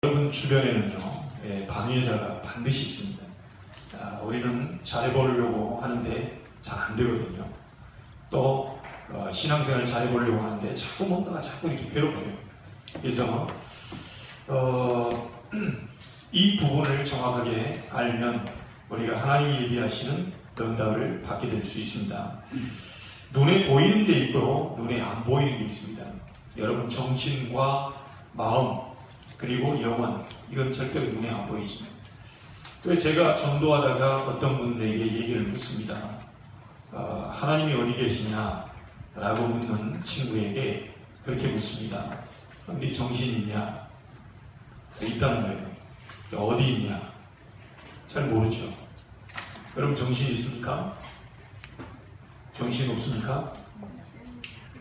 여러분 주변에는요, 방해자가 반드시 있습니다. 우리는 잘해보려고 하는데 잘 안 되거든요. 또 신앙생활을 잘해보려고 하는데 자꾸 뭔가가 자꾸 이렇게 괴롭혀요. 그래서 이 부분을 정확하게 알면 우리가 하나님이 예비하시는 응답을 받게 될 수 있습니다. 눈에 보이는 게 있고 눈에 안 보이는 게 있습니다. 여러분 정신과 마음 그리고 영혼, 이건 절대로 눈에 안 보이지. 또 제가 전도하다가 어떤 분에게 얘기를 묻습니다. 하나님이 어디 계시냐? 라고 묻는 친구에게 그렇게 묻습니다. 네 정신이 있냐? 있다는 거예요. 어디 있냐? 잘 모르죠. 여러분 정신이 있습니까? 정신 없습니까?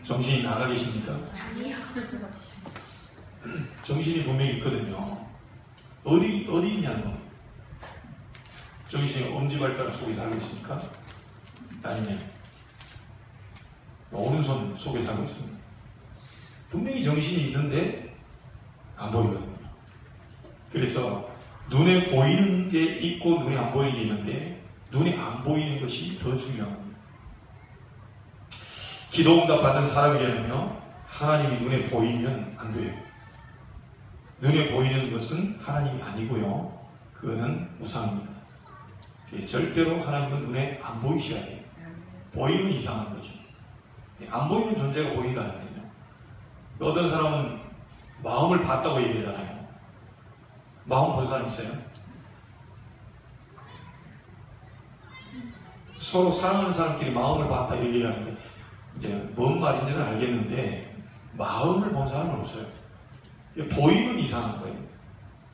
정신이 나가 계십니까? 아니요. 정신이 분명히 있거든요. 어디 있냐는 거. 정신이 엄지발가락 속에 살고 있습니까? 아니면 오른손 속에 살고 있습니다. 분명히 정신이 있는데 안 보이거든요. 그래서 눈에 보이는 게 있고 눈에 안 보이는 게 있는데 눈에 안 보이는 것이 더 중요합니다. 기도응답 받는 사람에게는요, 하나님이 눈에 보이면 안 돼요. 눈에 보이는 것은 하나님이 아니고요, 그거는 우상입니다. 절대로 하나님은 눈에 안 보이셔야 돼요. 보이면 이상한 거죠. 안 보이는 존재가 보인다는 거죠. 어떤 사람은 마음을 봤다고 얘기하잖아요. 마음 본 사람 있어요? 서로 사랑하는 사람끼리 마음을 봤다 이렇게 얘기하는데 이제 뭔 말인지는 알겠는데 마음을 본 사람은 없어요. 보이면 이상한 거예요.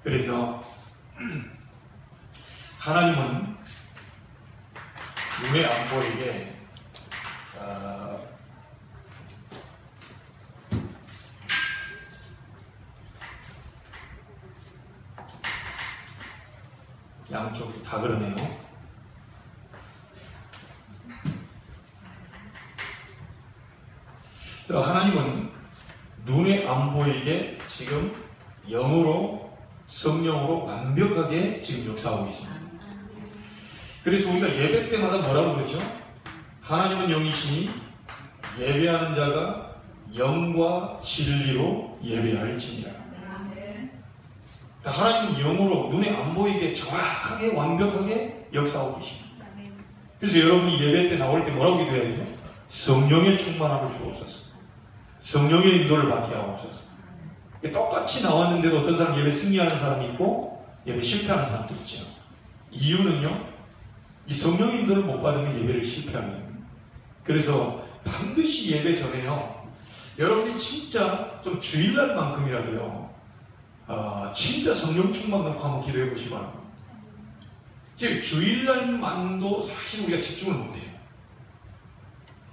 그래서 하나님은 눈에 안 보이게 양쪽 다 그러네요. 하나님은 눈에 안 보이게 지금 영으로 성령으로 완벽하게 지금 역사하고 있습니다. 그래서 우리가 예배 때마다 뭐라고 그러죠? 하나님은 영이시니 예배하는 자가 영과 진리로 예배할지니라. 하나님은 영으로 눈에 안 보이게 정확하게 완벽하게 역사하고 계십니다. 그래서 여러분이 예배 때 나올 때 뭐라고 기도해야죠? 성령의 충만함을 주옵소서. 성령의 인도를 받게 하옵소서. 똑같이 나왔는데도 어떤 사람 예배 승리하는 사람이 있고 예배 실패하는 사람도 있죠. 이유는요, 이 성령의 인도를 못 받으면 예배를 실패하는 겁니다. 그래서 반드시 예배 전에요, 여러분이 진짜 좀 주일날만큼이라도요, 진짜 성령 충만 넣고 한번 기도해 보시기 바랍니다. 지금 주일날만도 사실 우리가 집중을 못해요.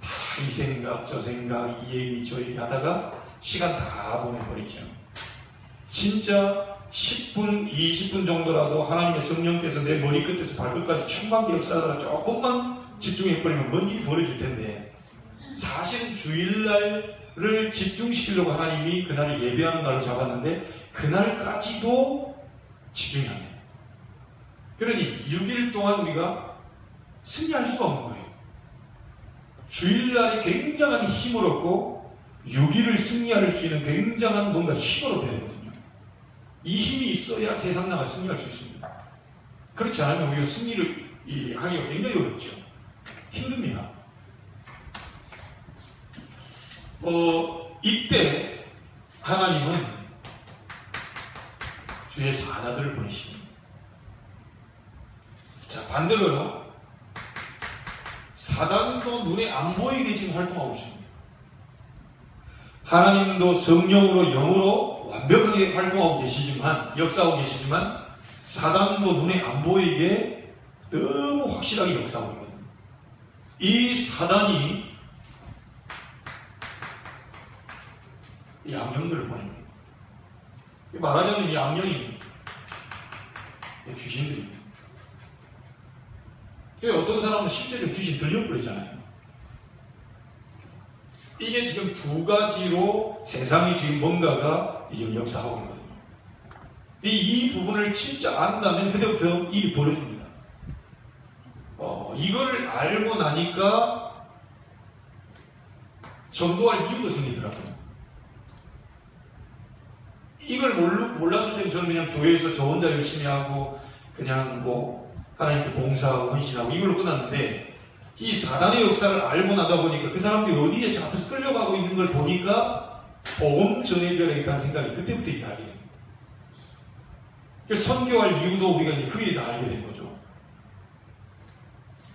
다 이 생각 저 생각 이 얘기 저 얘기 하다가 시간 다 보내버리죠. 진짜 10분 20분 정도라도 하나님의 성령께서 내 머리끝에서 발끝까지 충만히 역사하다가 조금만 집중해버리면 뭔 일이 벌어질 텐데, 사실은 주일날을 집중시키려고 하나님이 그날을 예배하는 날로 잡았는데 그날까지도 집중이 안 돼요. 그러니 6일 동안 우리가 승리할 수가 없는 거예요. 주일날이 굉장한 힘을 얻고 6일을 승리할 수 있는 굉장한 뭔가 힘을 얻어야 되거든요. 이 힘이 있어야 세상 나가 승리할 수 있습니다. 그렇지 않으면 우리가 승리를 하기가 굉장히 어렵죠. 힘듭니다. 이때 하나님은 주의 사자들을 보내십니다. 자, 반대로요, 사단도 눈에 안 보이게 지금 활동하고 있습니다. 하나님도 성령으로 영으로 완벽하게 활동하고 계시지만, 역사하고 계시지만, 사단도 눈에 안 보이게 너무 확실하게 역사하고 있거든요. 이 사단이 이 악령들을 보냅니다. 말하자면 이 악령이 귀신들입니다. 어떤 사람은 실제로 귀신 들려버리잖아요. 이게 지금 두 가지로 세상이 지금 뭔가가 지금 역사하고 있거든요. 이 부분을 진짜 안다면 그때부터 일이 벌어집니다. 이걸 알고 나니까 전도할 이유도 생기더라고요. 이걸 몰랐을 때는 저는 그냥 교회에서 저 혼자 열심히 하고 그냥 뭐 하나님께 봉사하고 헌신하고 이걸로 끝났는데, 이 사단의 역사를 알고 나다 보니까 그 사람들이 어디에 잡혀서 끌려가고 있는 걸 보니까 복음 전해줘야겠다는 생각이 그때부터 이제 알게 됩니다. 그래서 선교할 이유도 우리가 이제 거기에서 알게 된 거죠.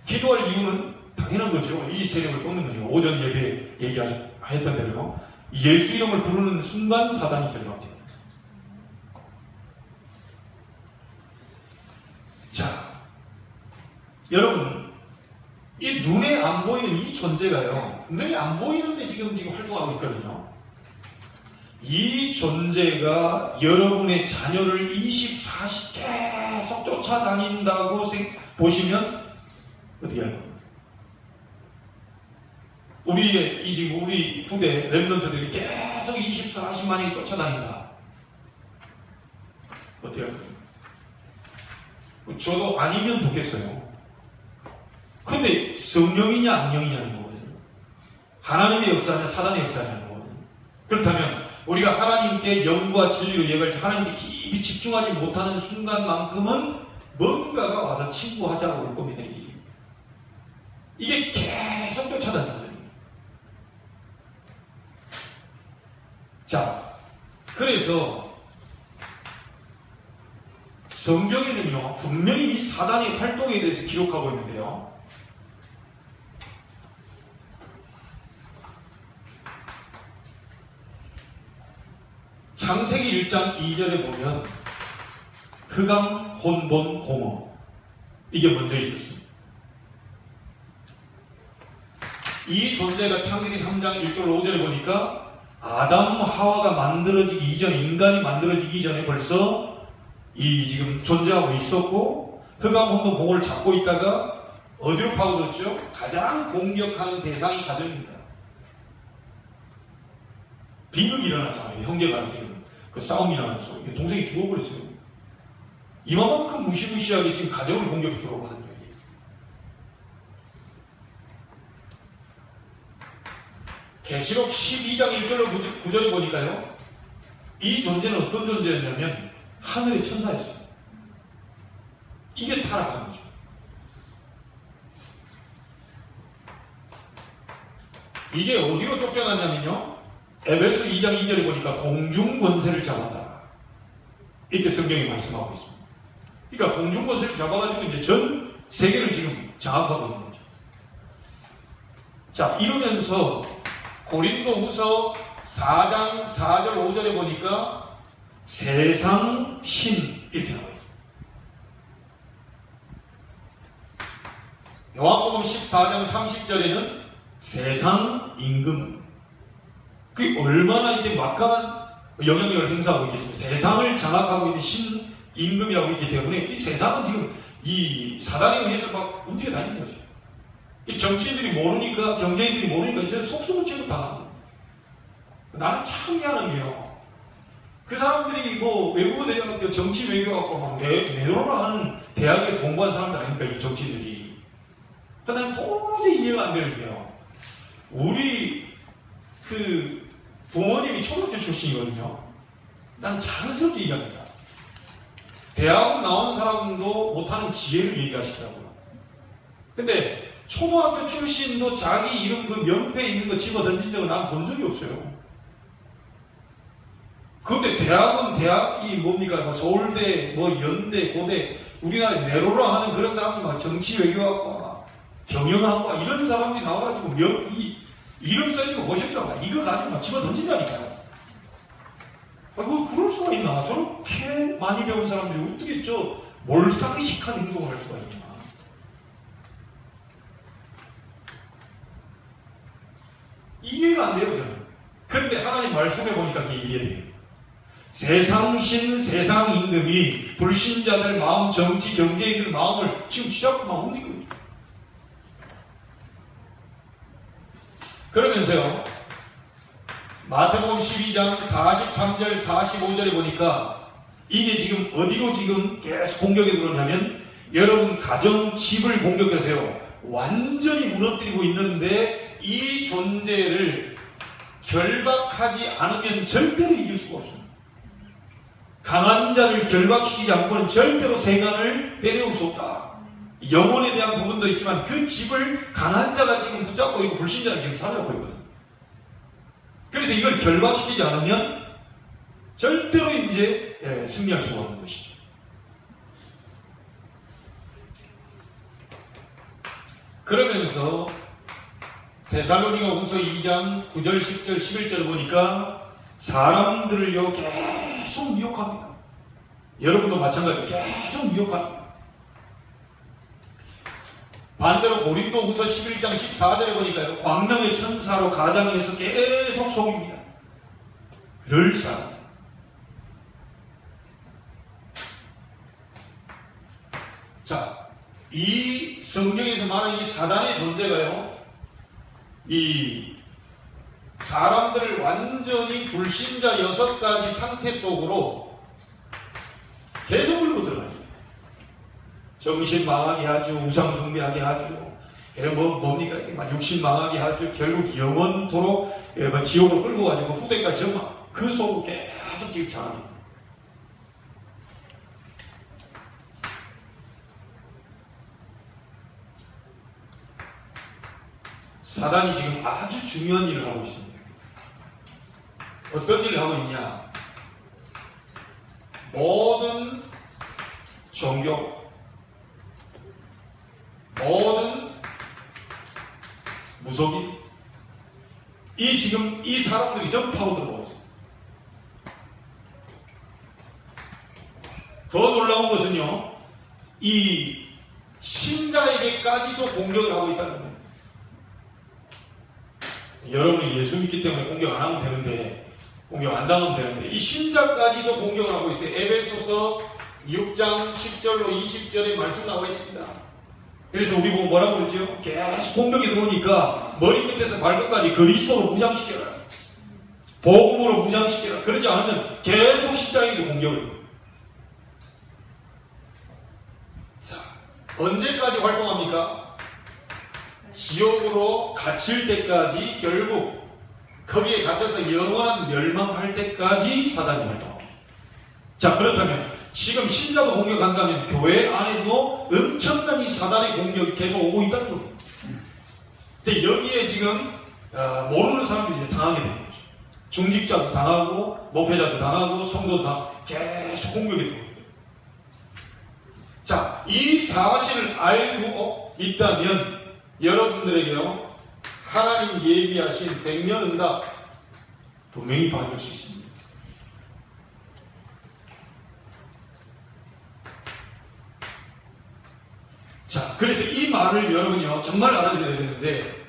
기도할 이유는 당연한 거죠. 이 세력을 꺾는 거죠. 오전 예배 얘기하셨던 대로 예수 이름을 부르는 순간 사단이 결박됩니다. 자, 여러분, 이 눈에 안 보이는 이 존재가요, 눈에 안 보이는데 지금 활동하고 있거든요. 이 존재가 여러분의 자녀를 24시 계속 쫓아다닌다고 보시면 어떻게 할 겁니까? 우리 후대 랩런트들이 계속 24시만에 쫓아다닌다. 어떻게 할 겁니까? 저도 아니면 좋겠어요. 근데 성령이냐 악령이냐는 거거든요. 하나님의 역사냐 사단의 역사냐는 거거든요. 그렇다면 우리가 하나님께 영과 진리로 예배할 때 하나님께 깊이 집중하지 못하는 순간만큼은 뭔가가 와서 친구하자고 올 겁니다. 이게 계속 쫓아다니거든요. 자, 그래서 성경에는요, 분명히 이 사단의 활동에 대해서 기록하고 있는데요. 창세기 1장 2절에 보면 흑암, 혼돈, 공허, 이게 먼저 있었습니다. 이 존재가 창세기 3장 1절 5절에 보니까 아담, 하와가 만들어지기 이전에, 인간이 만들어지기 전에 벌써 이 지금 존재하고 있었고, 흑암, 혼돈, 공허를 잡고 있다가 어디로 파고들었죠? 가장 공격하는 대상이 가정입니다. 비극이 일어났잖아요. 형제가 지금 그 싸움이 일어났어. 동생이 죽어버렸어요. 이만큼 무시무시하게 지금 가정을 공격이 들어오거든요. 계시록 12장 1절로 9절에 보니까요, 이 존재는 어떤 존재였냐면 하늘의 천사였어요. 이게 타락한 거죠. 이게 어디로 쫓겨났냐면요, 에베소 2장 2절에 보니까 공중권세를 잡았다, 이렇게 성경이 말씀하고 있습니다. 그러니까 공중권세를 잡아가지고 이제 전 세계를 지금 장악하고 있는 거죠. 자, 이러면서 고린도후서 4장 4절 5절에 보니까 세상 신, 이렇게 나와 있습니다. 요한복음 14장 30절에는 세상 임금, 그게 얼마나 이제 막강한 영향력을 행사하고 있겠습니까? 세상을 장악하고 있는 신 임금이라고 있기 때문에 이 세상은 지금 이 사단에 의해서 막 움직여 다니는 거죠. 정치인들이 모르니까, 경제인들이 모르니까 이제 속수무책을 당하는 거예요. 나는 참 미안한 게요, 그 사람들이 뭐 외국어 대학교 정치 외교학과 막 내로라 하는 대학에서 공부한 사람들 아닙니까, 이 정치인들이. 그러니까 난 도저히 이해가 안 되는 게요, 우리 그 부모님이 초등학교 출신이거든요. 난 자랑스럽게 얘기합니다. 대학원 나온 사람도 못하는 지혜를 얘기하시더라고요. 근데 초등학교 출신도 자기 이름 그 명패에 있는 거 집어 던진 적을 난 본 적이 없어요. 그런데 대학이 뭡니까? 뭐 서울대, 뭐 연대, 고대, 우리나라에 내로라 하는 그런 사람들, 막 정치 외교학과, 경영학과, 이런 사람들이 나와가지고 이름 써있는 거 보셨죠? 이거 가지고 막 집어 던진다니까요. 그럴 수가 있나? 저렇게 많이 배운 사람들이 어떻게 몰상식한 행동을 할 수가 있나? 이해가 안 돼요, 저는. 근데 하나님 말씀해 보니까 그게 이해돼요. 세상신, 세상 임금이 불신자들 마음, 정치, 경제인들 마음을 지금 쥐잡고 막 움직이고 있죠. 그러면서요, 마태복음 12장 43절, 45절에 보니까 이게 지금 어디로 지금 계속 공격이 들어오냐면 여러분 가정, 집을 공격하세요. 완전히 무너뜨리고 있는데 이 존재를 결박하지 않으면 절대로 이길 수가 없습니다. 강한 자를 결박시키지 않고는 절대로 세간을 빼내올 수 없다. 영혼에 대한 부분도 있지만 그 집을 강한 자가 지금 붙잡고 있고 불신자가 지금 사로잡고 있거든요. 그래서 이걸 결박시키지 않으면 절대로 이제 승리할 수가 없는 것이죠. 그러면서 데살로니가 후서 2장 9절, 10절, 11절을 보니까 사람들을요 계속 미혹합니다. 여러분도 마찬가지로 계속 미혹합니다. 반대로 고린도 후서 11장 14절에 보니까요 광명의 천사로 가장에서 계속 속입니다. 그럴 사람. 자, 이 성경에서 말하는 이 사단의 존재가요, 이 사람들을 완전히 불신자 6가지 상태 속으로 계속 끌고 들어갑니다. 정신 망하게 하죠. 우상 숭배하게 하죠. 뭡니까? 육신 망하게 하죠. 결국 영원토록 지옥으로 끌고 가지고 후대까지 정말 그 속으로 계속 지금 장합니다. 사단이 지금 아주 중요한 일을 하고 있습니다. 어떤 일을 하고 있냐? 모든 종교, 모든 무속인, 지금 이 사람들이 전부 파고 들어오고 있습니다. 더 놀라운 것은요, 이 신자에게까지도 공격을 하고 있다는 거예요. 여러분이 예수 믿기 때문에 공격 안 하면 되는데, 공격 안 당하면 되는데, 이 신자까지도 공격을 하고 있어요. 에베소서 6장 10절로 20절에 말씀 나와 있습니다. 그래서 우리 보고 뭐라고 그러죠? 계속 공격이 들어오니까 머리끝에서 발끝까지 그리스도로 무장시켜라. 복음으로 무장시켜라. 그러지 않으면 계속 신자에게도 공격을. 자, 언제까지 활동합니까? 지옥으로 갇힐 때까지, 결국 거기에 갇혀서 영원한 멸망할 때까지 사단이 활동합니다. 자, 그렇다면 지금 신자도 공격한다면 교회 안에도 엄청난 이 사단의 공격이 계속 오고 있다는 겁니다. 근데 여기에 지금 모르는 사람들이 이제 당하게 되는 거죠. 중직자도 당하고 목회자도 당하고 성도도 당하고 계속 공격이 되고 있어요. 자, 이 사실을 알고 있다면 여러분들에게요, 하나님 예비하신 100년 응답 분명히 받을 수 있습니다. 자, 그래서 이 말을 여러분이요, 정말 알아들어야 되는데,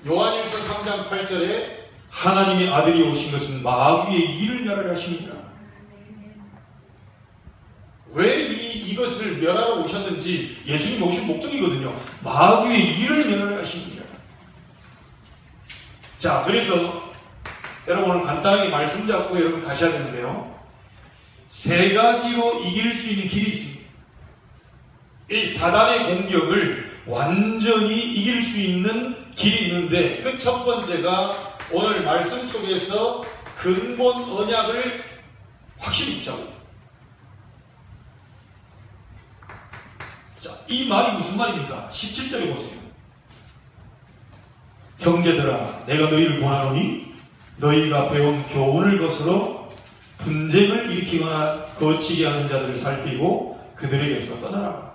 요한일서 3장 8절에 하나님의 아들이 오신 것은 마귀의 일을 멸하려 하십니다. 왜 이것을 멸하러 오셨는지 예수님 오신 목적이거든요. 마귀의 일을 멸하려 하십니다. 자, 그래서 여러분 오늘 간단하게 말씀 잡고 여러분 가셔야 되는데요. 3가지로 이길 수 있는 길이 있습니다. 이 사단의 공격을 완전히 이길 수 있는 길이 있는데, 그 첫 번째가 오늘 말씀 속에서 근본 언약을 확실히 붙잡아요. 자, 이 말이 무슨 말입니까? 17절에 보세요. 형제들아, 내가 너희를 권하노니 너희가 배운 교훈을 거스러 분쟁을 일으키거나 거치게 하는 자들을 살피고 그들에게서 떠나라.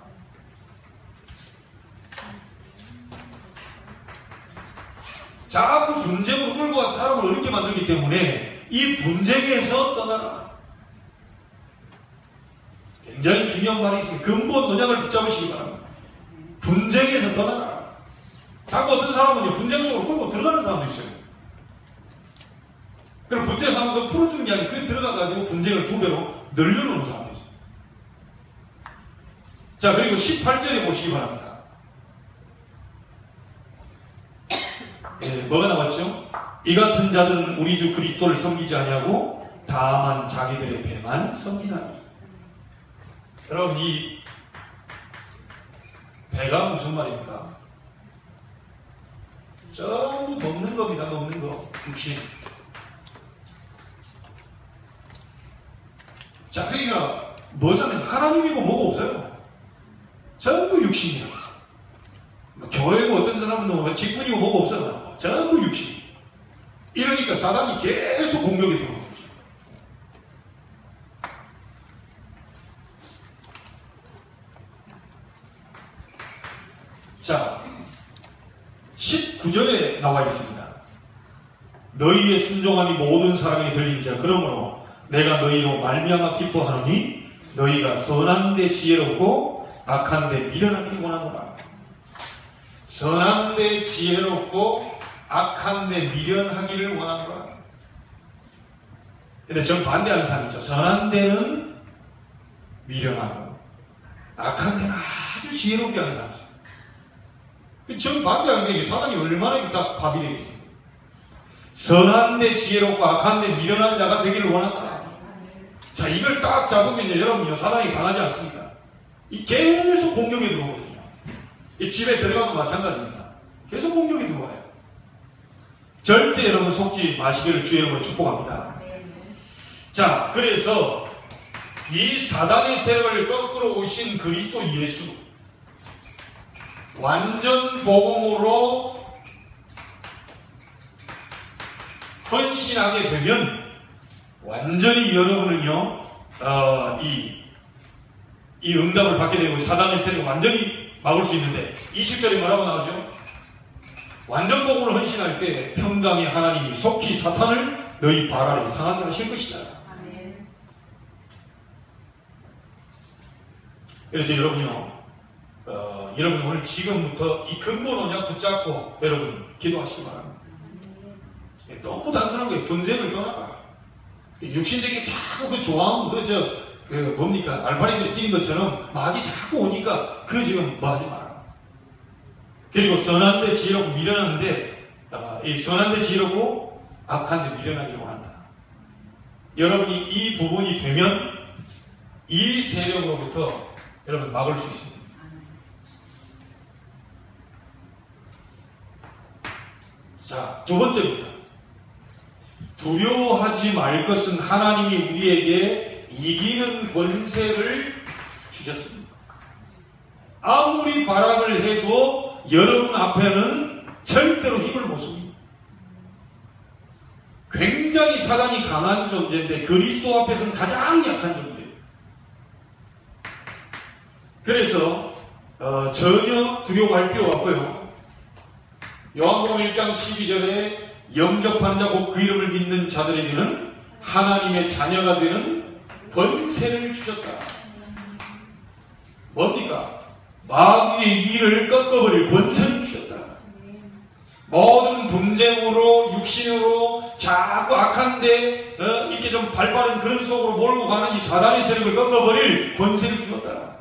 자꾸 분쟁으로 끌고 와서 사람을 어렵게 만들기 때문에 이 분쟁에서 떠나라. 굉장히 중요한 말이 있습니다. 근본 언약을 붙잡으시기 바랍니다. 분쟁에서 떠나라. 자꾸 어떤 사람은 분쟁 속으로 끌고 들어가는 사람도 있어요. 그럼 분쟁하면 그거 풀어주는 게 아니고 그 들어가가지고 분쟁을 2배로 늘려놓는 사람도 있어요. 자, 그리고 18절에 보시기 바랍니다. 뭐가 나왔죠? 이 같은 자들은 우리 주 그리스도를 섬기지 아니하고 다만 자기들의 배만 섬기나니. 여러분, 이 배가 무슨 말입니까? 전부 먹는 겁니다. 먹는 거. 육신. 자, 그러니까 뭐냐면 하나님이고 뭐가 없어요. 전부 육신이야. 교회고 어떤 사람은 직분이고 뭐가 없어요. 전부 육신. 이러니까 사단이 계속 공격이 들어오는 거죠. 자, 19절에 나와 있습니다. 너희의 순종함이 모든 사람에게 들리니라. 그러므로 내가 너희로 말미암아 기뻐하노니 너희가 선한 데 지혜롭고 악한 데 미련하기 원하노라. 선한 데 지혜롭고 악한 데 미련하기를 원하노라. 근데 정반대하는 사람이 있죠. 선한 데는 미련하고 악한 데는 아주 지혜롭게 하는 사람이 있어요. 정반대하는 게 사단이 얼마나 딱 밥이 되겠습니까? 선한 데 지혜롭고 악한 데 미련한 자가 되기를 원한다. 자, 이걸 딱 잡으면 여러분요, 사단이 강하지 않습니까? 이 계속 공격이 들어오거든요. 이 집에 들어가도 마찬가지입니다. 계속 공격이 들어와요. 절대 여러분 속지 마시기를 주의 이름으로 축복합니다. 자, 그래서 이 사단의 세력을 거꾸로 오신 그리스도 예수, 완전 복음으로 헌신하게 되면 완전히 여러분은요, 이 응답을 받게 되고 사단의 세력을 완전히 막을 수 있는데, 20절에 뭐라고 나오죠? 완전 복음으로 헌신할 때 평강의 하나님이 속히 사탄을 너희 발 아래 상하게 하실 것이다. 아멘. 그래서 여러분요, 여러분 오늘 지금부터 이 근본 언약 붙잡고 여러분 기도하시기 바랍니다. 너무 단순한 거예요. 분쟁을 떠나라. 육신적인 자꾸 그 좋아하면 뭡니까? 알파리들이 끼는 것처럼 마귀 자꾸 오니까 지금 뭐 하지 마라. 그리고 선한데 지혜롭고 미련한데, 이 선한데 지혜롭고 악한데 미련하기를 원한다. 여러분이 이 부분이 되면 이 세력으로부터 여러분 막을 수 있습니다. 자, 두 번째입니다. 두려워하지 말 것은 하나님이 우리에게 이기는 권세를 주셨습니다. 아무리 발악을 해도 여러분 앞에는 절대로 힘을 못 씁니다. 굉장히 사단이 강한 존재인데 그리스도 앞에서는 가장 약한 존재예요. 그래서 전혀 두려워할 필요가 없고요. 요한복음 1장 12절에 영접하는 자 곧 그 이름을 믿는 자들에게는 하나님의 자녀가 되는 권세를 주셨다. 뭡니까? 마귀의 일을 꺾어버릴 권세를 주셨다. 모든 분쟁으로 육신으로 자꾸 악한데 이렇게 좀 발빠른 그런 속으로 몰고 가는 이 사단의 세력을 꺾어버릴 권세를 주셨다.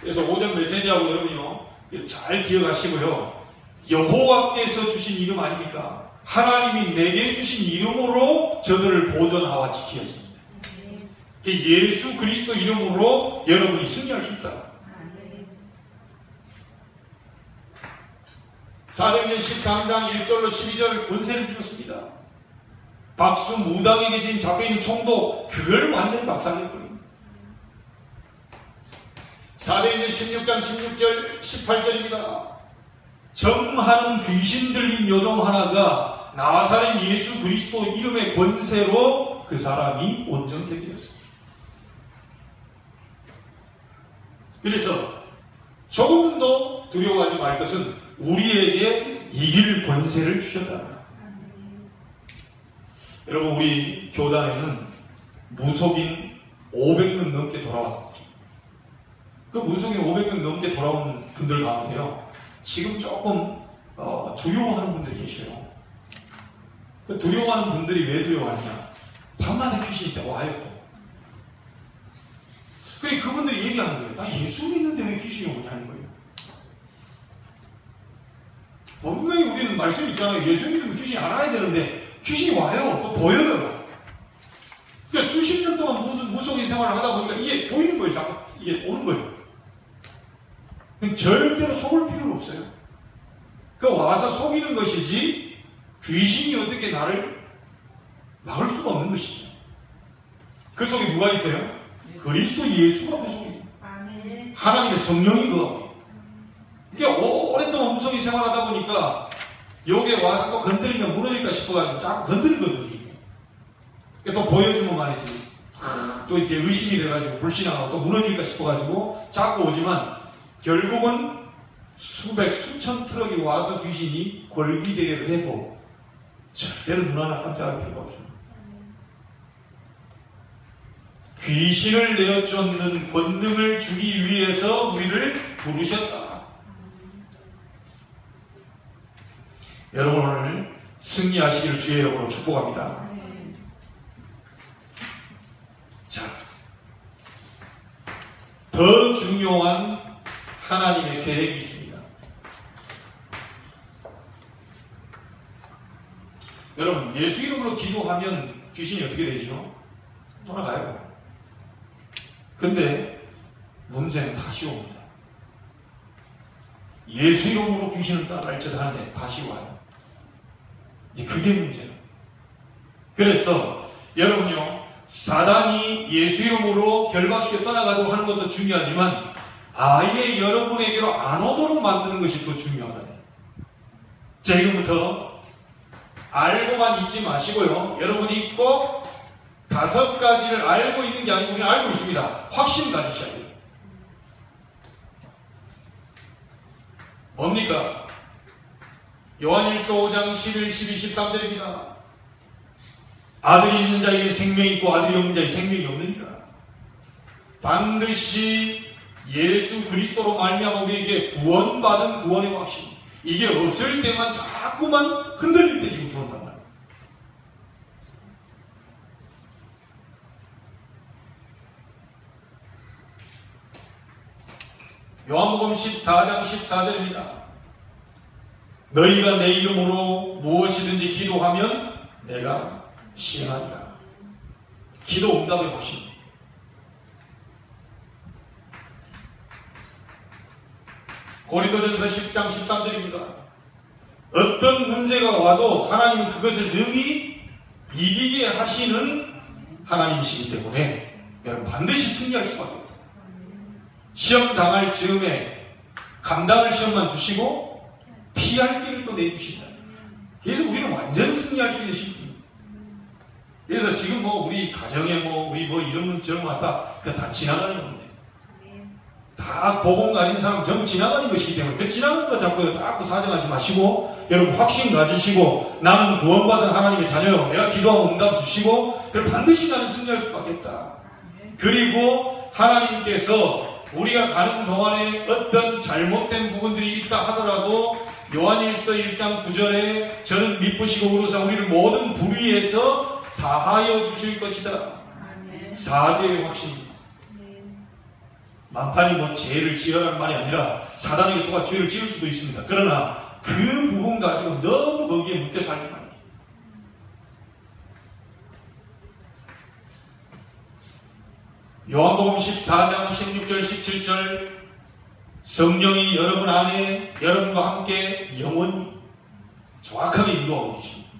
그래서 오전 메시지하고 여러분이요, 잘 기억하시고요. 여호와께서 주신 이름 아닙니까? 하나님이 내게 주신 이름으로 저들을 보존하와 지키었습니다. 예수 그리스도 이름으로 여러분이 승리할 수 있다. 사도행전 13장 1절로 12절 권세를 주셨습니다. 박수 무당에게 지금 잡혀있는 총도 그걸 완전히 박살내버립니다. 사도행전 16장 16절 18절입니다. 점하는 귀신 들린 요정 하나가 나사렛 예수 그리스도 이름의 권세로 그 사람이 온전케 되었습니다. 그래서 조금도 두려워하지 말 것은 우리에게 이길 권세를 주셨다. 여러분, 우리 교단에는 무속인 500명 넘게 돌아왔죠. 그 무속인 500명 넘게 돌아온 분들 가운데요, 지금 조금 두려워하는 분들이 계셔요. 그 두려워하는 분들이 왜 두려워하느냐? 밤마다 귀신이 있다고 와요 또. 그래 그분들이 얘기하는 거예요. 나 예수 믿는데 왜 귀신이 오냐는 거예요. 분명히 우리는 말씀 있잖아요. 예수 믿으면 귀신이 안 와야 되는데 귀신이 와요. 또 보여요. 그러니까 수십 년 동안 무속인 생활을 하다 보니까 이게 보이는 거예요. 자꾸 이게 오는 거예요. 절대로 속을 필요는 없어요. 그 와서 속이는 것이지 귀신이 어떻게 나를 막을 수가 없는 것이죠. 그 속에 누가 있어요? 그리스도 예수가 그 속에 있어요. 하나님의 성령이 그 안에. 그러니까 오랫동안 무속인 생활하다 보니까 여기에 와서 또 건드리면 무너질까 싶어가지고 자꾸 건드리거든요. 또 보여주면 말이지. 또 이렇게 의심이 돼가지고 불신하고 또 무너질까 싶어가지고 자꾸 오지만 결국은 수백, 수천 트럭이 와서 귀신이 골기대회를 해도 절대로 눈 하나 깜짝할 필요가 없습니다. 귀신을 내어쫓는 권능을 주기 위해서 우리를 부르셨다. 여러분 오늘 승리하시기를 주의 이름으로 축복합니다. 자, 더 중요한 하나님의 계획이 있습니다. 여러분 예수 이름으로 기도하면 귀신이 어떻게 되죠? 떠나가요. 근데 문제는 다시 옵니다. 예수 이름으로 귀신을 따라갈 듯 하는데 다시 와요. 이제 그게 문제예요. 그래서 여러분요, 사단이 예수 이름으로 결박시켜 떠나가도록 하는 것도 중요하지만 아예 여러분에게로 안 오도록 만드는 것이 더 중요하다. 지금부터 알고만 있지 마시고요. 여러분이 꼭 5가지를 알고 있는 게 아니고 우리는 알고 있습니다. 확신 가지셔야 돼요. 뭡니까? 요한일서 5장 11, 12, 13절입니다. 아들이 있는 자에게 생명이 있고 아들이 없는 자에게 생명이 없느니라. 반드시 예수 그리스도로 말미암아 우리에게 구원받은 구원의 확신, 이게 없을 때만 자꾸만 흔들릴 때 지금 들어온단 말이에요. 요한복음 14장 14절입니다. 너희가 내 이름으로 무엇이든지 기도하면 내가 시행하리라. 기도 응답의 확신. 고린도전서 10장 13절입니다. 어떤 문제가 와도 하나님은 그것을 능히 이기게 하시는 하나님이시기 때문에 여러분 반드시 승리할 수밖에 없다. 시험 당할 즈음에 감당할 시험만 주시고 피할 길을 또 내주신다. 그래서 우리는 완전 승리할 수 있는 시기입니다. 그래서 지금 뭐 우리 가정에 우리 이런 분 저런 거 같다. 그거 다 지나가는 겁니다. 다 복음 가진 사람 전부 지나가는 것이기 때문에 그 지나가는 거 자꾸 사정하지 마시고 여러분 확신 가지시고 나는 구원받은 하나님의 자녀요. 내가 기도하면 응답 주시고 그걸 반드시 나는 승리할 수밖에 없다. 그리고 하나님께서 우리가 가는 동안에 어떤 잘못된 부분들이 있다 하더라도 요한일서 1장 9절에 저는 미쁘시고 의로사 우리를 모든 불의에서 사하여 주실 것이다. 사죄의 확신입니다. 만판이 죄를 지으라는 말이 아니라 사단에게 속아 죄를 지을 수도 있습니다. 그러나 그 부분 가지고 너무 거기에 묶여 살지 말아요. 요한복음 14장 16절 17절 성령이 여러분 안에 여러분과 함께 영원히 정확하게 인도하고 계십니다.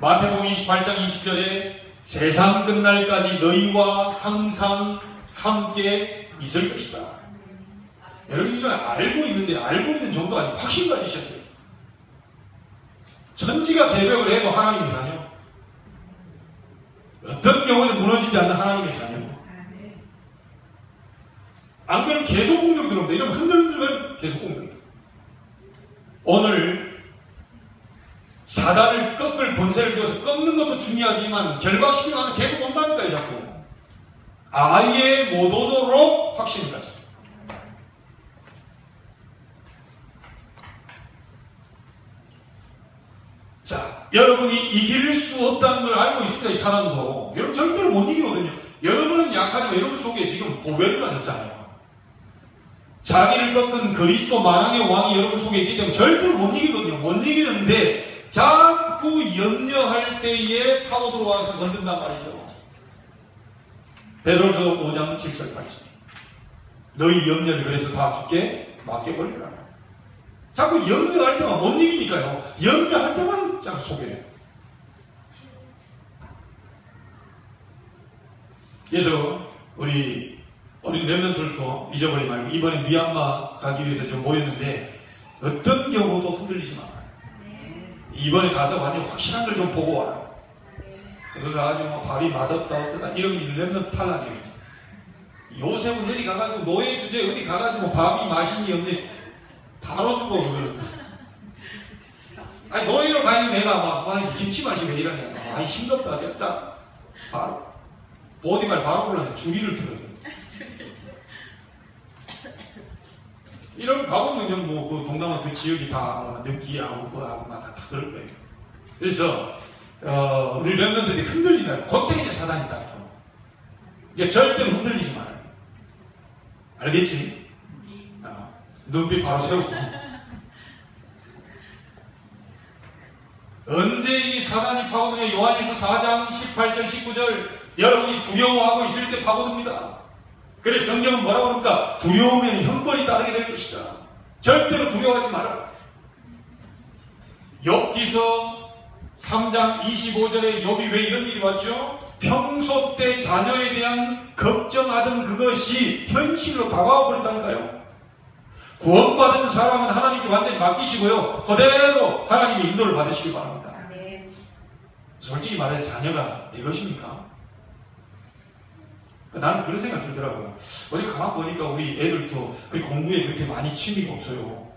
마태복음 28장 20절에 세상 끝날까지 너희와 항상 함께 있을 것이다. 여러분 이건 알고 있는데 알고 있는 정도가 아니고 확신 가지셔야 돼요. 천지가 개벽을 해도 하나님의 자녀, 어떤 경우에는 무너지지 않는 하나님의 자녀. 안 그러면 계속 공격 들어옵니다. 이러면 흔들흔들거리면 계속 공격이다. 오늘 사단을 꺾을 본세를 주어서 꺾는 것도 중요하지만 결박시키는 하면 계속 온다니까요. 자꾸 아예 못 오도록 확신을 가지고. 자, 여러분이 이길 수 없다는 걸 알고 있습니다. 이 사람도. 여러분 절대로 못 이기거든요. 여러분은 약하지만 여러분 속에 지금 보배를 가졌잖아요. 자기를 꺾은 그리스도 만왕의 왕이 여러분 속에 있기 때문에 절대로 못 이기거든요. 못 이기는데 자꾸 염려할 때에 파고 들어와서 건든단 말이죠. 베드로서 5장 7절 8절. 너희 염려를 그래서 다 주께 맡겨버리라. 자꾸 염려할 때만 못 이기니까요. 염려할 때만 자꾸 속여요. 그래서 우리 어린 렘넌트들도 잊어버리지 말고 이번에 미얀마 가기 위해서 좀 모였는데 어떤 경우도 흔들리지 말아요. 이번에 가서 완전 확실한 걸 좀 보고 와요. 그거 가가지고 뭐 밥이 맛없다 어쩌다 이런 렘넌트 탈락이에요. 요셉은 어디 가가지고 노예 주제 어디 가가지고 밥이 맛있니 없니 바로 죽어 그걸. 아니 노예로 가 있는 내가 막 김치 맛이 왜 이러냐 아이 싱겁다 진짜 바로 보디말 바로 골라서 주리를 틀어줘. 이런 가보면 그냥 그 동남아 그 지역이 다 느끼하고 뭐하고 다 그럴 거예요. 그래서 우리 렘넌트들이 흔들리다. 그때 이제 사단이 딱 들어. 이제 절대로 흔들리지 말아요. 알겠지? 눈빛 바로 세우고. 언제 이 사단이 파고드냐? 요한일서 4장 18절 19절 여러분이 두려워하고 있을 때 파고듭니다. 그래서 성경은 뭐라고 그럽니까? 두려우면 형벌이 따르게 될 것이다. 절대로 두려워하지 말아라. 욥기서 3장 25절에 욥이 왜 이런 일이 왔죠? 평소 때 자녀에 대한 걱정하던 그것이 현실로 다가와 버렸다니까요. 구원받은 사람은 하나님께 완전히 맡기시고요. 그대로 하나님의 인도를 받으시기 바랍니다. 솔직히 말해서 자녀가 내 것입니까? 나는 그런 생각 들더라고요. 어디 가만 보니까 우리 애들도 그 공부에 그렇게 많이 취미가 없어요.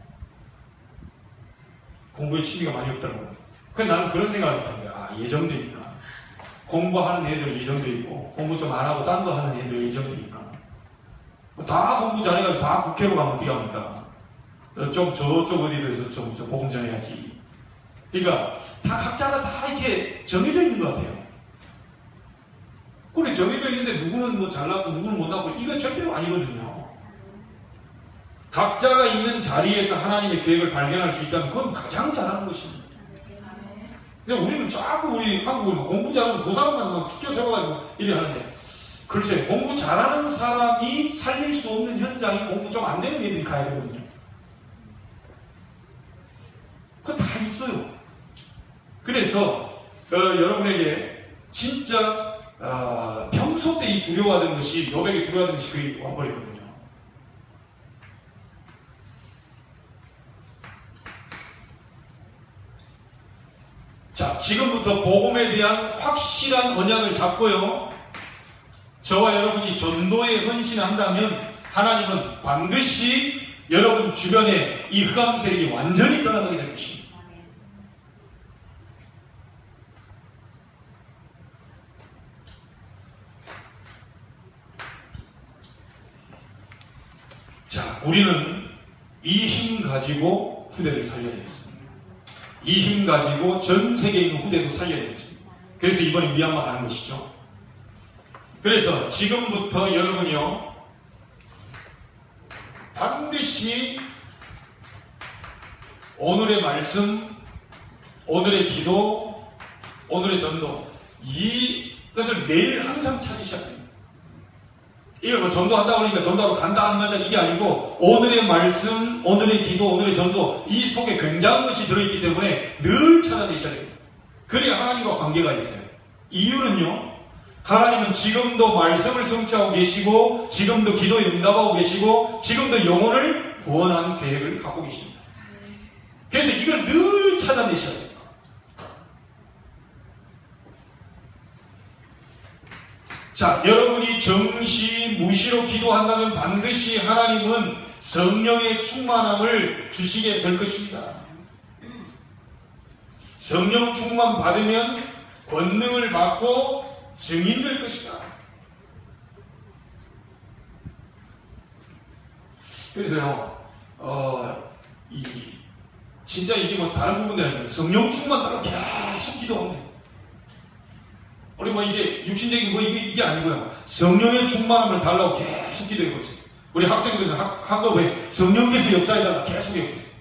공부에 취미가 많이 없더라고요. 그래서 나는 그런 생각을 했던 거야. 아, 예정돼 있구나. 공부하는 애들 예정돼 있고, 공부 좀 안 하고 딴 거 하는 애들 예정돼 있구나. 다 공부 잘해가지고 다 국회로 가면 어떻게 합니까? 좀 저쪽 어디에서 좀 복음 전해야지. 그러니까 다 각자가 다 이렇게 정해져 있는 것 같아요. 그래 정해져 있는데 누구는 뭐 잘나고 누구는 못나고 이건 절대로 아니거든요. 각자가 있는 자리에서 하나님의 계획을 발견할 수 있다면 그건 가장 잘하는 것입니다. 근데 우리는 자꾸 우리 한국은 공부 잘하는 그 사람만 막 축켜 세워가지고 이래 하는데 글쎄 공부 잘하는 사람이 살릴 수 없는 현장이 공부 좀 안 되는 애들이 가야 되거든요. 그거 다 있어요. 그래서 여러분에게 진짜 평소 때 이 두려워하던 것이 욥에게 두려워하던 것이 거의 와버리거든요. 자, 지금부터 복음에 대한 확실한 언약을 잡고요. 저와 여러분이 전도에 헌신한다면 하나님은 반드시 여러분 주변에 이 흑암 세력이 완전히 떠나가게 될 것입니다. 자, 우리는 이 힘 가지고 후대를 살려야 되겠습니다. 이 힘 가지고 전 세계에 있는 후대도 살려야 되겠습니다. 그래서 이번에 미얀마 가는 것이죠. 그래서 지금부터 여러분이요, 반드시 오늘의 말씀, 오늘의 기도, 오늘의 전도, 이것을 매일 항상 찾으셔야 됩니다. 이걸 뭐 전도한다고 그러니까 전도하러 간다 안 간다 이게 아니고 오늘의 말씀, 오늘의 기도, 오늘의 전도 이 속에 굉장한 것이 들어있기 때문에 늘 찾아내셔야 됩니다. 그래야 하나님과 관계가 있어요. 이유는요, 하나님은 지금도 말씀을 성취하고 계시고 지금도 기도에 응답하고 계시고 지금도 영혼을 구원하는 계획을 갖고 계십니다. 그래서 이걸 늘 찾아내셔야 돼요. 자, 여러분이 정시, 무시로 기도한다면 반드시 하나님은 성령의 충만함을 주시게 될 것입니다. 성령 충만 받으면 권능을 받고 증인될 것이다. 그래서요, 진짜 이게 뭐 다른 부분이 아니고 성령 충만 따라 계속 기도합니다. 우리 뭐 이게 육신적인 뭐 이게 아니고요. 성령의 충만함을 달라고 계속 기도해 보세요. 우리 학생들은 학업에 성령께서 역사해달라 계속 해보세요.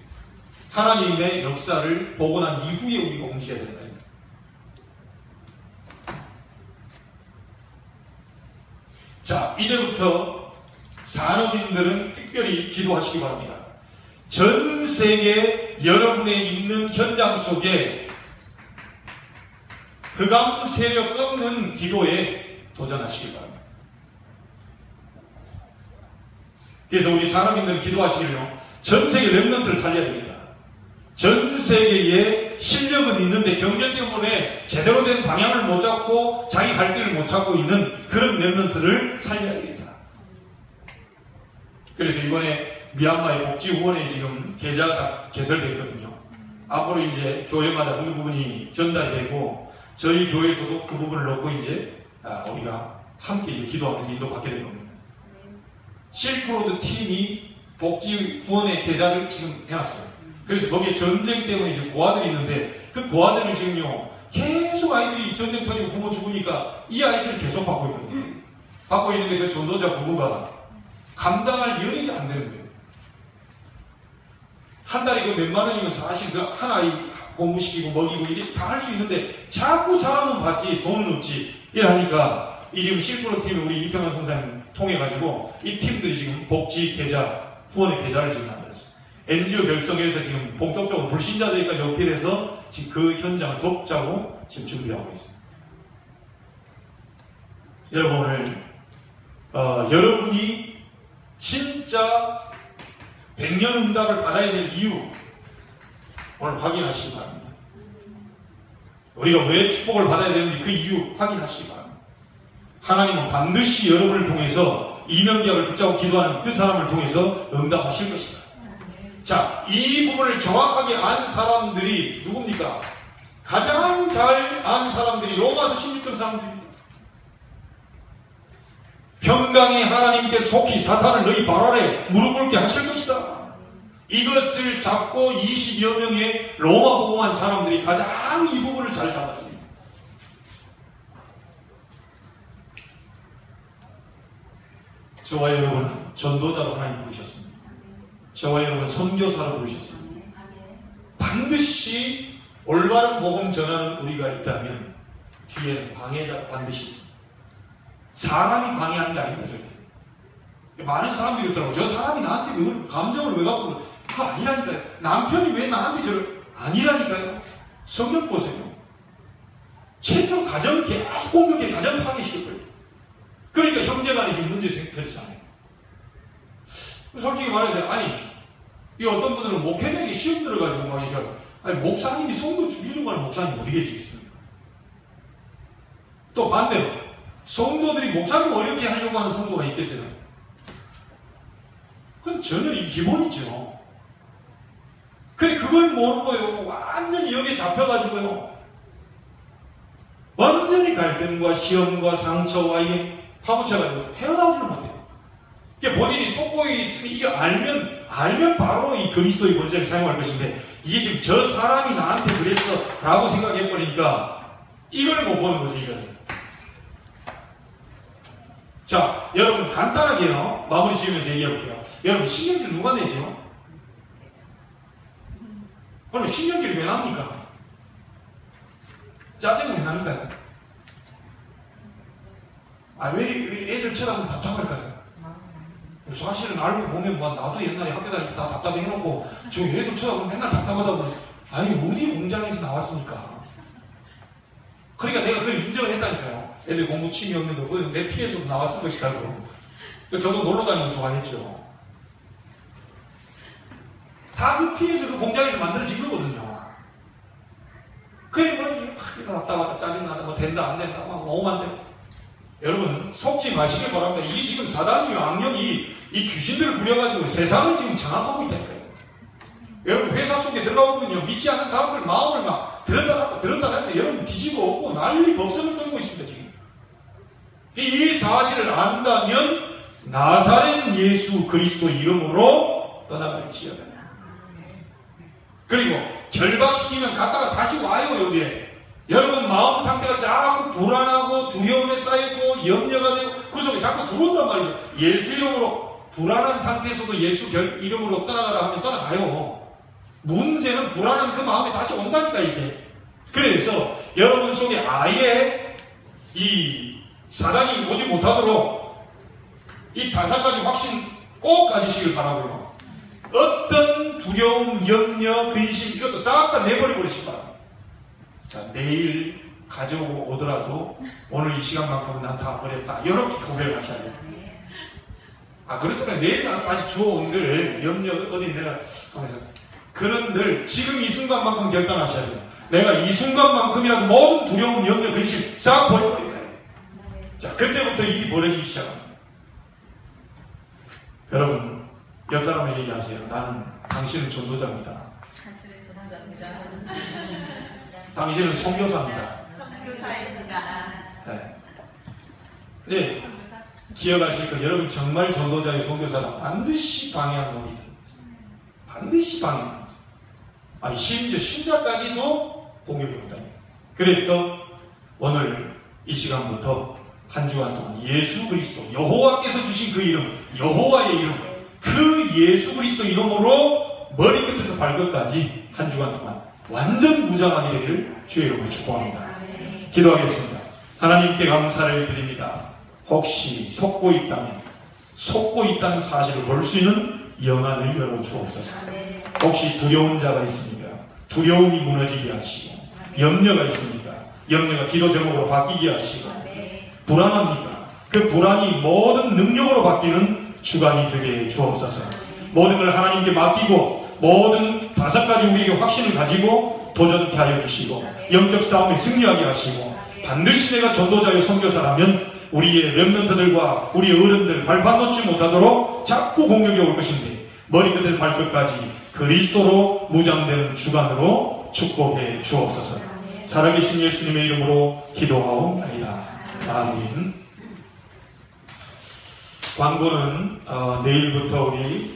하나님의 역사를 보고 난 이후에 우리가 움직여야 되는 거예요. 자, 이제부터 산업인들은 특별히 기도하시기 바랍니다. 전 세계 여러분의 있는 현장 속에 흑암 세력 꺾는 기도에 도전하시기 바랍니다. 그래서 우리 산업인들은 기도하시기를요, 전 세계 렘넌트를 살려야 됩니다. 전 세계에 실력은 있는데 경제 때문에 제대로 된 방향을 못 잡고 자기 갈 길을 못 찾고 있는 그런 렘넌트를 살려야 되겠다. 그래서 이번에 미얀마의 복지후원회 지금 계좌가 개설됐거든요. 앞으로 이제 교회마다 그 부분이 전달이 되고 저희 교회에서도 그 부분을 놓고 이제 우리가 함께 이제 기도하면서 인도받게 될 겁니다. 실크로드 팀이 복지후원회 계좌를 지금 해놨어요. 그래서 거기에 전쟁 때문에 지금 고아들이 있는데 그 고아들을 지금요 계속 아이들이 전쟁 터지고 부모 죽으니까 이 아이들을 계속 받고 있거든요. 받고 있는데 그 전도자 부부가 감당할 여력이 안 되는 거예요. 한 달에 그 몇만 원이면 사실 그 한 아이 공부시키고 먹이고 이게 다 할 수 있는데 자꾸 사람은 받지 돈은 없지 이러니까 이 지금 실크로드 팀이 우리 이평환 선생님 통해가지고 이 팀들이 지금 복지 계좌 후원의 계좌를 지금 만들었어요. NGO 결성해서 지금 본격적으로 불신자들까지 어필해서 지금 그 현장을 돕자고 지금 준비하고 있습니다. 여러분 오늘 여러분이 진짜 100년 응답을 받아야 될 이유 오늘 확인하시기 바랍니다. 우리가 왜 축복을 받아야 되는지 그 이유 확인하시기 바랍니다. 하나님은 반드시 여러분을 통해서 이명계약을 붙잡고 기도하는 그 사람을 통해서 응답하실 것이다. 자, 이 부분을 정확하게 안 사람들이 누굽니까? 가장 잘 안 사람들이 로마서 16장 사람들입니다. 평강의 하나님께 속히 사탄을 너희 발 아래 무릎 꿇게 하실 것이다. 이것을 잡고 20여 명의 로마 복음한 사람들이 가장 이 부분을 잘 잡았습니다. 저와 여러분은 전도자로 하나님 부르셨습니다. 저와 여러분 선교사로 부르셨습니다. 반드시 올바른 복음 전하는 우리가 있다면 뒤에는 방해자가 반드시 있습니다. 사람이 방해하는 게 아닙니다. 절대. 많은 사람들이 있더라고요. 저 사람이 나한테 왜 감정을 왜 갖고 그거 아니라니까요. 남편이 왜 나한테 저를 아니라니까요. 성경 보세요. 최초 가정 계속 공격해 가정 파괴시킬 거예요. 그러니까 형제간에 지금 문제 생겼잖아요. 솔직히 말해서 아니 이 어떤 분들은 목회자에게 시험 들어가지고 말이죠. 아니 목사님이 성도 죽이려고 하는 목사님 어디 계시겠습니까? 또 반대로 성도들이 목사님 어렵게 하려고 하는 성도가 있겠어요? 그건 전혀 이 기본이죠. 근데 그걸 모르고요 완전히 여기에 잡혀가지고요 완전히 갈등과 시험과 상처와 이게 파묻혀가지고 헤어나오지를 못해요. 본인이 속고 있으니 이게 알면 바로 이 그리스도의 본질을 사용할 것인데 이게 지금 저 사람이 나한테 그랬어 라고 생각해버리니까 이걸 못 보는 거죠. 이거는. 자, 여러분 간단하게요 마무리 지으면서 얘기해볼게요. 여러분 신경질 누가 내죠? 그럼 신경질이 왜 납니까? 짜증은 왜 납니까요? 왜 애들 쳐다보면 답답할까요? 사실은 알고 보면 나도 옛날에 학교 다닐 때 다 답답해 해놓고 저 애들 쳐다보면 맨날 답답하다고 아니 어디 공장에서 나왔습니까? 그러니까 내가 그걸 인정을 했다니까요. 애들 공부 취미 없는 거 내 피해서도 나왔을 것이라고. 저도 놀러 다니는 거 좋아했죠. 다 그 피해서 그 공장에서 만들어진 거거든요. 그래 뭐 답답하다 짜증나다 뭐 된다 안 된다 막 너무 안 돼. 여러분 속지 마시길 바랍니다. 이게 지금 사단이요 악령이 이 귀신들을 부려가지고 세상을 지금 장악하고 있다니까요. 여러분 회사 속에 들어가 보면요 믿지 않는 사람들 마음을 막 들었다 놨다 해서 여러분 뒤집어 엎고 난리 법석을 떨고 있습니다. 지금 이 사실을 안다면 나사렛 예수 그리스도 이름으로 떠나갈지어다. 그리고 결박시키면 갔다가 다시 와요. 여기에 여러분 마음 상태가 자꾸 불안하고 두려움에 쌓이고 염려가 되고 그 속에 자꾸 들어온단 말이죠. 예수 이름으로 불안한 상태에서도 예수 이름으로 떠나가라 하면 떠나가요. 문제는 불안한 그 마음에 다시 온다니까, 이게. 그래서 여러분 속에 아예 이 사단이 오지 못하도록 이 다사가지 확신 꼭 가지시길 바라고요. 어떤 두려움, 염려, 근심 이것도 싹 다 내버려 버리시기 바랍니다. 자, 내일 가져오고 오더라도 오늘 이 시간만큼은 난 다 버렸다. 이렇게 고백을 하셔야 돼요. 아, 그렇잖아요. 내일 나서 다시 주워온들 염려 어디 내가 하면서 그런 늘 지금 이 순간만큼 결단하셔야 돼요. 내가 이 순간만큼이라도 모든 두려움, 염려, 근심 싹 버려버린다. 자, 그때부터 일이 벌어지기 시작합니다. 여러분, 옆 사람에게 얘기하세요. 나는 당신은 전도자입니다. 당신은 선교사입니다. 네. 네. 기억하실 거 여러분 정말 전도자의 선교사는 반드시 방해하는 놈이 됩니다. 반드시 방해합니다. 아니 심지어 신자까지도 공격이 온다. 그래서 오늘 이 시간부터 한 주간 동안 예수 그리스도 여호와께서 주신 그 이름 여호와의 이름 그 예수 그리스도 이름으로 머리끝에서 발끝까지 한 주간 동안 완전 무장하게 되기를 주의 이름으로 축복합니다. 기도하겠습니다. 하나님께 감사를 드립니다. 혹시 속고 있다면 속고 있다는 사실을 볼 수 있는 영안을 열어 주옵소서. 혹시 두려운 자가 있습니까? 두려움이 무너지게 하시고 염려가 있습니까? 염려가 기도 제목으로 바뀌게 하시고 불안합니까? 그 불안이 모든 능력으로 바뀌는 주간이 되게 주옵소서. 모든 걸 하나님께 맡기고 모든 5가지 우리에게 확신을 가지고 도전케 하여 주시고 영적 싸움에 승리하게 하시고 반드시 내가 전도자여 선교사라면 우리의 렘넌트들과 우리의 어른들 발판 놓지 못하도록 자꾸 공격이 올 것인데 머리끝에 발끝까지 그리스도로 무장되는 주간으로 축복해 주옵소서. 살아계신 예수님의 이름으로 기도하옵나이다. 아멘. 광고는 내일부터 우리